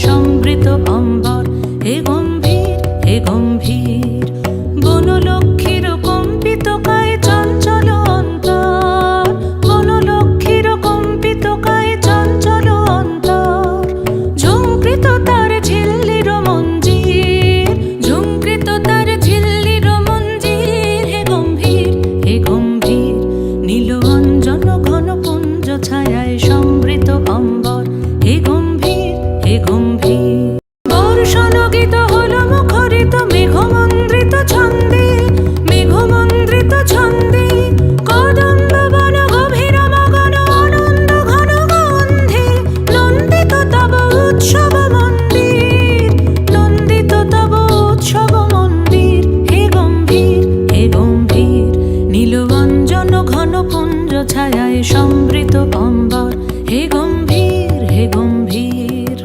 সমৃত অম্বর, হে গম্ভীর হে গম্ভীর। বনলক্ষ্মীর কম্পিত কায় চঞ্চল অন্তর, বনলক্ষ্মীর কম্পিত কায় চঞ্চল অন্তর। ঝুঙ্কৃত তার ঝিল্লির মঞ্জির, ঝুঙ্কৃত তার ঝিল্লির মঞ্জির। হে গম্ভীর হে গম্ভীর। নীল অঞ্জন ঘন পুঞ্জ ছায়ায় সমৃত অম্বর, হে গম্ভীর হে গম্ভীর। বর্ষণগীত হল মুখরিত মেঘমন্দ্রিত ছন্দে, মেঘমন্দ্রিত ছন্দে। কদম্ব বন গভীর মগন আনন্দ ঘন গন্ধে। নন্দিত তব উৎসব মন্দির, নন্দিত তব উৎসব মন্দির। হে গম্ভীর হে গম্ভীর। নীল অঞ্জন ঘন পুঞ্জ ছায়ায় সমৃত অম্বর, হে গম্ভীর হে গম্ভীর।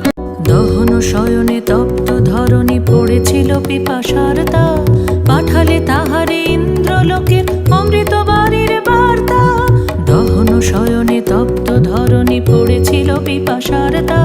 দহন শয়নে তপ্ত ধরণী পড়েছিল পিপাসার তা, পাঠালে তাহারে ইন্দ্রলোকের অমৃত বাণীর বার্তা। দহন শয়নে তপ্ত ধরণী পড়েছিল পিপাসার তা,